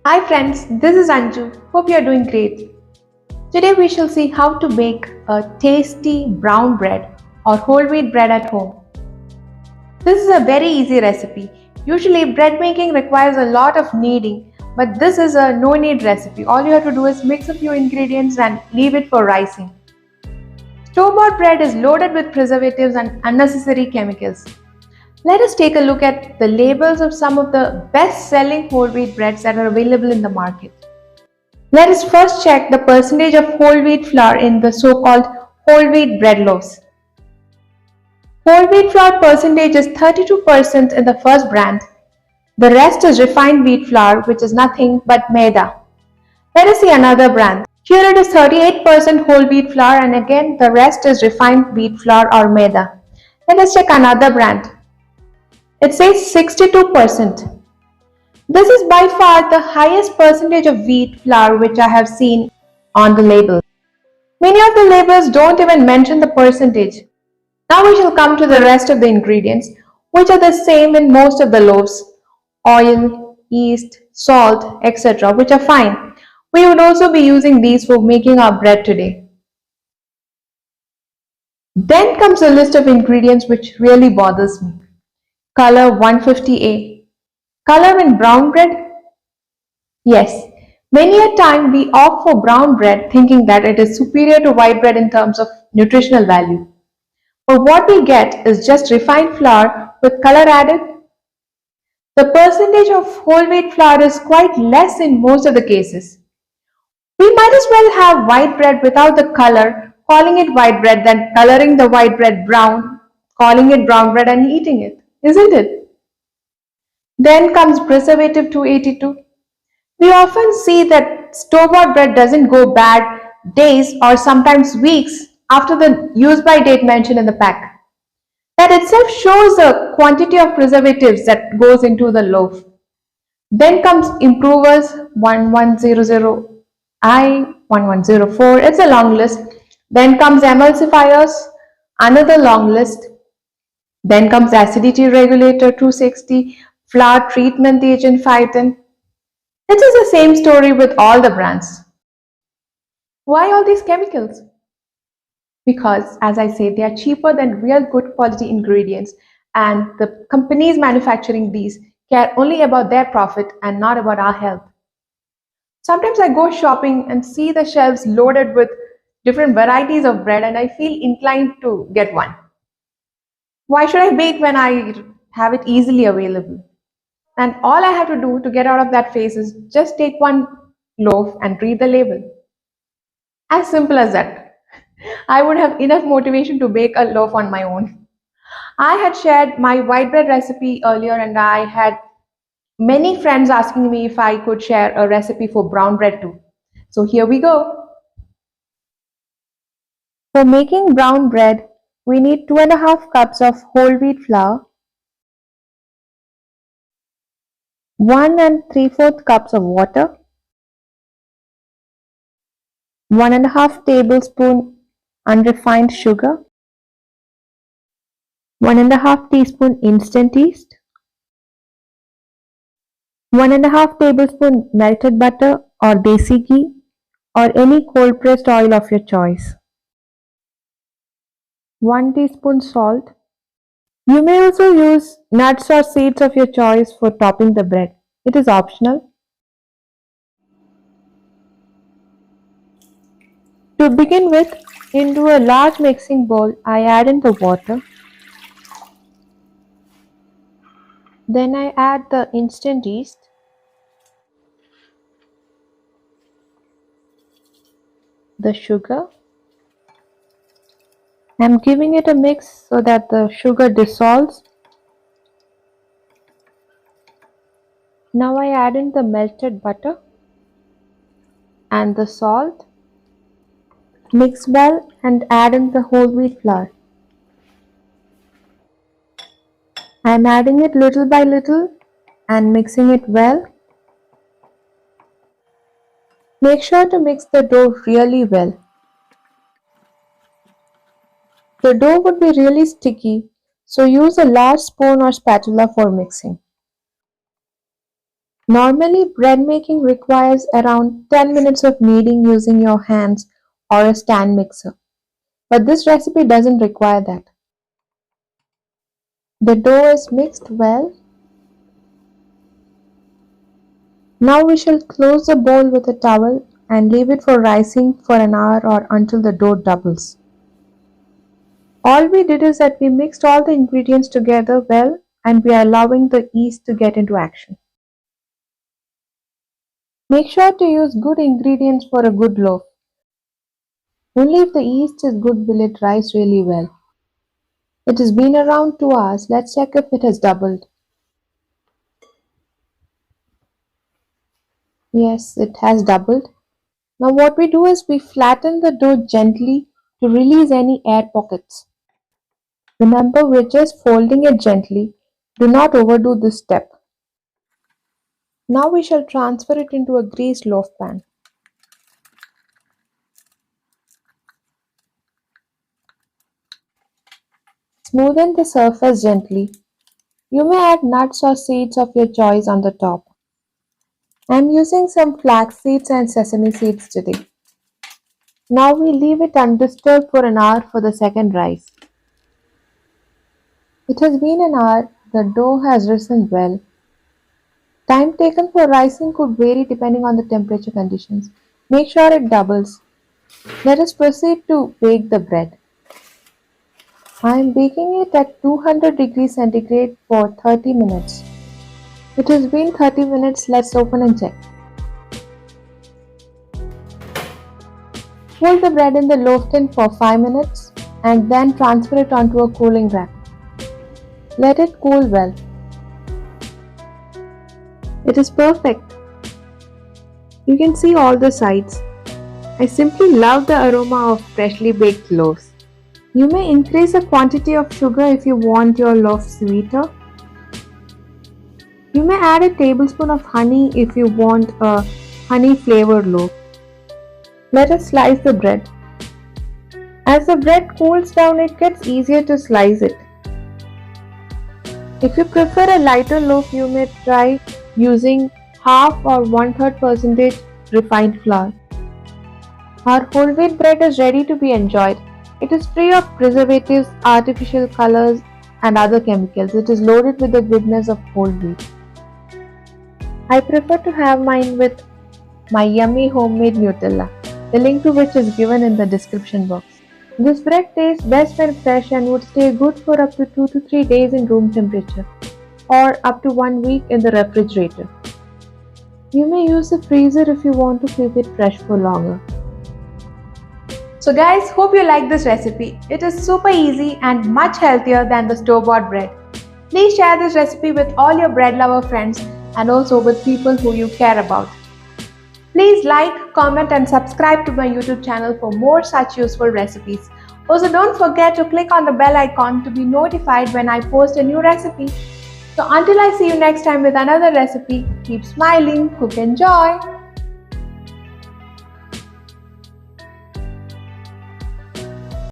Hi friends, this is Anju. Hope you are doing great. Today we shall see how to bake a tasty brown bread or whole wheat bread at home. This is a very easy recipe. Usually bread making requires a lot of kneading, but this is a no knead recipe. All you have to do is mix a few ingredients and leave it for rising. Store-bought bread is loaded with preservatives and unnecessary chemicals. Let us take a look at the labels of some of the best-selling whole wheat breads that are available in the market. Let us first check the percentage of whole wheat flour in the so-called whole wheat bread loaves. Whole wheat flour percentage is 32% in the first brand. The rest is refined wheat flour, which is nothing but maida. Let us see another brand. Here it is 38% whole wheat flour, and again the rest is refined wheat flour or maida. Let us check another brand. It says 62%. This is by far the highest percentage of wheat flour which I have seen on the label. Many of the labels don't even mention the percentage. Now we shall come to the rest of the ingredients, which are the same in most of the loaves. Oil, yeast, salt, etc., which are fine. We would also be using these for making our bread today. Then comes a list of ingredients which really bothers me. Color 150A. Color in brown bread? Yes, many a time we opt for brown bread thinking that it is superior to white bread in terms of nutritional value. But what we get is just refined flour with color added. The percentage of whole wheat flour is quite less in most of the cases. We might as well have white bread without the color, calling it white bread, than coloring the white bread brown, calling it brown bread and eating it, isn't it? Then comes preservative 282. We often see that store-bought bread doesn't go bad days or sometimes weeks after the use-by date mentioned in the pack. That itself shows the quantity of preservatives that goes into the loaf. Then comes improvers 1100I, 1104, it's a long list. Then comes emulsifiers, another long list. Then comes acidity regulator 260, flour treatment agent 510. It is the same story with all the brands. Why all these chemicals? Because, as I say, they are cheaper than real good quality ingredients, and the companies manufacturing these care only about their profit and not about our health. Sometimes I go shopping and see the shelves loaded with different varieties of bread, and I feel inclined to get one. Why should I bake when I have it easily available? And all I have to do to get out of that phase is just take one loaf and read the label. As simple as that. I would have enough motivation to bake a loaf on my own. I had shared my white bread recipe earlier, and I had many friends asking me if I could share a recipe for brown bread too. So here we go. For making brown bread, we need 2.5 cups of whole wheat flour, 1 and 3/4 cups of water, 1.5 tablespoon unrefined sugar, 1.5 teaspoon instant yeast, 1.5 tablespoon melted butter or desi ghee or any cold pressed oil of your choice, 1 teaspoon salt. You may also use nuts or seeds of your choice for topping the bread. It is optional. To begin with, into a large mixing bowl, I add in the water. Then I add the instant yeast. The sugar. I'm giving it a mix so that the sugar dissolves. Now I add in the melted butter and the salt. Mix well and add in the whole wheat flour. I'm adding it little by little and mixing it well. Make sure to mix the dough really well. The dough would be really sticky, so use a large spoon or spatula for mixing. Normally, bread making requires around 10 minutes of kneading using your hands or a stand mixer. But this recipe doesn't require that. The dough is mixed well. Now we shall close the bowl with a towel and leave it for rising for an hour or until the dough doubles. All we did is that we mixed all the ingredients together well and we are allowing the yeast to get into action. Make sure to use good ingredients for a good loaf. Only if the yeast is good will it rise really well. It has been around 2 hours. Let's check if it has doubled. Yes, it has doubled. Now what we do is we flatten the dough gently to release any air pockets. Remember, we're just folding it gently. Do not overdo this step. Now we shall transfer it into a greased loaf pan. Smoothen the surface gently. You may add nuts or seeds of your choice on the top. I'm using some flax seeds and sesame seeds today. Now we leave it undisturbed for an hour for the second rise. It has been an hour. The dough has risen well. Time taken for rising could vary depending on the temperature conditions. Make sure it doubles. Let us proceed to bake the bread. I am baking it at 200 degrees centigrade for 30 minutes. It has been 30 minutes. Let's open and check. Hold the bread in the loaf tin for 5 minutes and then transfer it onto a cooling rack. Let it cool well. It is perfect. You can see all the sides. I simply love the aroma of freshly baked loaves. You may increase the quantity of sugar if you want your loaf sweeter. You may add a tablespoon of honey if you want a honey flavored loaf. Let us slice the bread. As the bread cools down, it gets easier to slice it. If you prefer a lighter loaf, you may try using half or 1/3% refined flour. Our whole wheat bread is ready to be enjoyed. It is free of preservatives, artificial colors, and other chemicals. It is loaded with the goodness of whole wheat. I prefer to have mine with my yummy homemade Nutella, the link to which is given in the description box. This bread tastes best when fresh and would stay good for up to 2 to 3 days in room temperature or up to 1 week in the refrigerator. You may use the freezer if you want to keep it fresh for longer. So guys, hope you like this recipe. It is super easy and much healthier than the store-bought bread. Please share this recipe with all your bread lover friends and also with people who you care about. Please like, comment and subscribe to my YouTube channel for more such useful recipes. Also don't forget to click on the bell icon to be notified when I post a new recipe. So until I see you next time with another recipe, keep smiling, cook, enjoy!